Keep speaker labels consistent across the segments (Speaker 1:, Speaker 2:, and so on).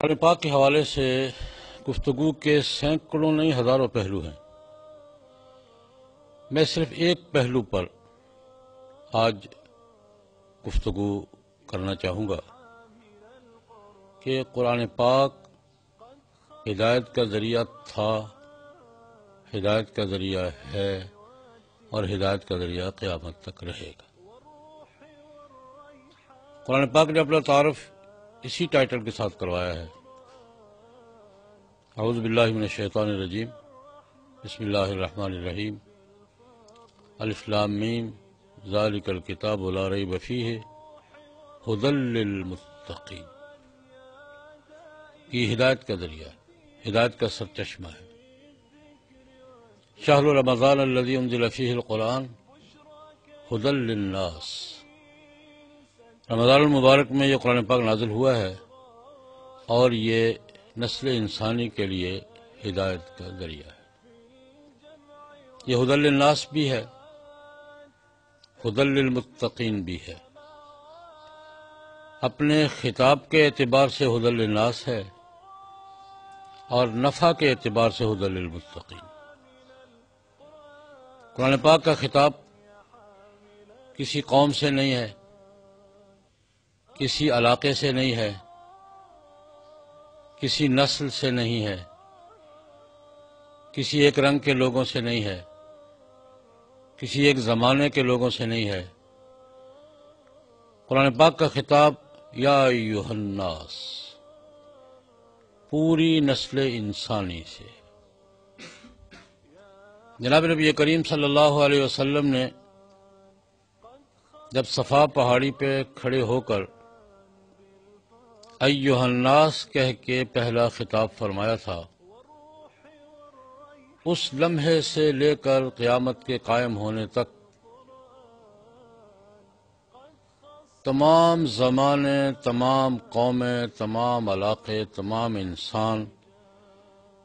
Speaker 1: قرآن پاک کے حوالے سے گفتگو کے سینکڑوں نہیں ہزاروں پہلو ہیں۔ میں صرف ایک پہلو پر آج گفتگو کرنا چاہوں گا کہ قرآن پاک ہدایت کا ذریعہ تھا، ہدایت کا ذریعہ ہے اور ہدایت کا ذریعہ قیامت تک رہے گا۔ قرآن پاک نے اپنا تعارف اسی ٹائٹل کے ساتھ کروایا ہے۔ اعوذ باللہ من الشیطان الرجیم، بسم اللہ الرحمن الرحیم، الف لام میم، ذالک الکتاب لا ریب فیہ ھدی للمتقین۔ یہ ہدایت کا ذریعہ ہے، ہدایت کا سرچشمہ ہے۔ شہر رمضان الذی انزل فیہ القرآن ھدی للناس۔ رمضان المبارک میں یہ قرآن پاک نازل ہوا ہے اور یہ نسل انسانی کے لیے ہدایت کا ذریعہ ہے۔ یہ ھدی للناس بھی ہے، ھدی للمتقین بھی ہے۔ اپنے خطاب کے اعتبار سے ھدی للناس ہے اور نفع کے اعتبار سے ھدی للمتقین۔ قرآن پاک کا خطاب کسی قوم سے نہیں ہے، کسی علاقے سے نہیں ہے، کسی نسل سے نہیں ہے، کسی ایک رنگ کے لوگوں سے نہیں ہے، کسی ایک زمانے کے لوگوں سے نہیں ہے۔ قرآن پاک کا خطاب یا ایھا الناس، پوری نسل انسانی سے۔ جناب نبی کریم صلی اللہ علیہ وسلم نے جب صفا پہاڑی پہ کھڑے ہو کر ایھا الناس کہہ کے پہلا خطاب فرمایا تھا، اس لمحے سے لے کر قیامت کے قائم ہونے تک تمام زمانے، تمام قومیں، تمام علاقے، تمام انسان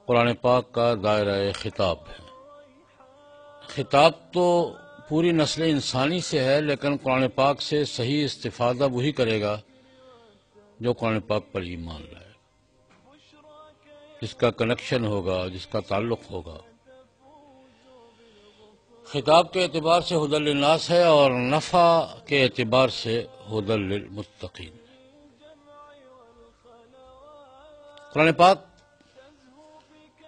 Speaker 1: قرآن پاک کا دائرہ خطاب ہے۔ خطاب تو پوری نسل انسانی سے ہے، لیکن قرآن پاک سے صحیح استفادہ وہی کرے گا جو قرآن پاک پر ایمان لائے، جس کا کنیکشن ہوگا، جس کا تعلق ہوگا۔ خطاب کے اعتبار سے ھدی للناس ہے اور نفع کے اعتبار سے ھدی للمتقین۔ قرآن پاک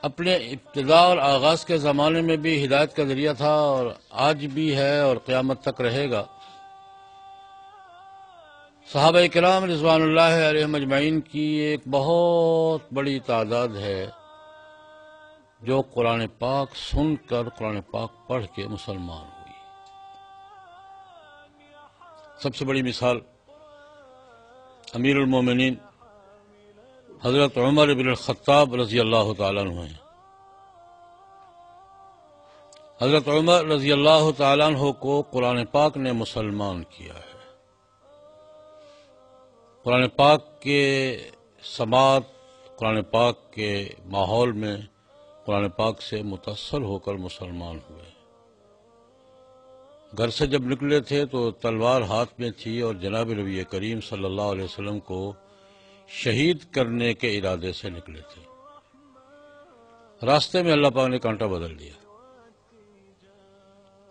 Speaker 1: اپنے ابتداء اور آغاز کے زمانے میں بھی ہدایت کا ذریعہ تھا اور آج بھی ہے اور قیامت تک رہے گا۔ صحابہ کرام رضوان اللہ علیہم اجمعین کی ایک بہت بڑی تعداد ہے جو قرآن پاک سن کر، قرآن پاک پڑھ کے مسلمان ہوئی۔ سب سے بڑی مثال امیر المومنین حضرت عمر بن الخطاب رضی اللہ تعالیٰ عنہ ہیں۔ حضرت عمر رضی اللہ تعالیٰ عنہ کو قرآن پاک نے مسلمان کیا ہے۔ قرآن پاک کے سماعت، قرآن پاک کے ماحول میں قرآن پاک سے متاثر ہو کر مسلمان ہوئے۔ گھر سے جب نکلے تھے تو تلوار ہاتھ میں تھی اور جناب نبی کریم صلی اللہ علیہ وسلم کو شہید کرنے کے ارادے سے نکلے تھے۔ راستے میں اللہ پاک نے کانٹا بدل دیا۔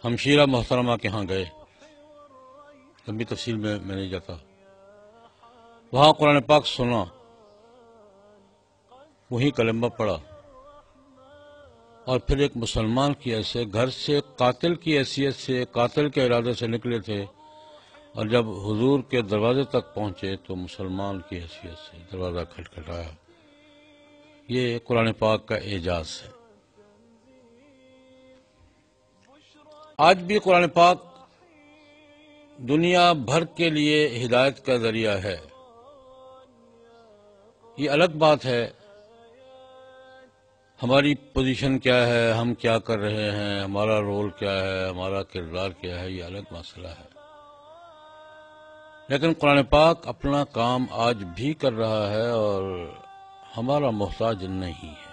Speaker 1: ہمشیرہ محترمہ کے ہاں گئے، لمبی تفصیل میں نہیں جاتا۔ وہاں قرآن پاک سنا، وہی کلمہ پڑھا اور پھر ایک مسلمان کی حیثیت، گھر سے قاتل کی حیثیت سے، قاتل کے ارادے سے نکلے تھے اور جب حضور کے دروازے تک پہنچے تو مسلمان کی حیثیت سے دروازہ کھٹکھٹایا۔ یہ قرآن پاک کا اعجاز ہے۔ آج بھی قرآن پاک دنیا بھر کے لیے ہدایت کا ذریعہ ہے۔ یہ الگ بات ہے ہماری پوزیشن کیا ہے، ہم کیا کر رہے ہیں، ہمارا رول کیا ہے، ہمارا کردار کیا ہے، یہ الگ مسئلہ ہے۔ لیکن قرآن پاک اپنا کام آج بھی کر رہا ہے اور ہمارا محتاج نہیں ہے۔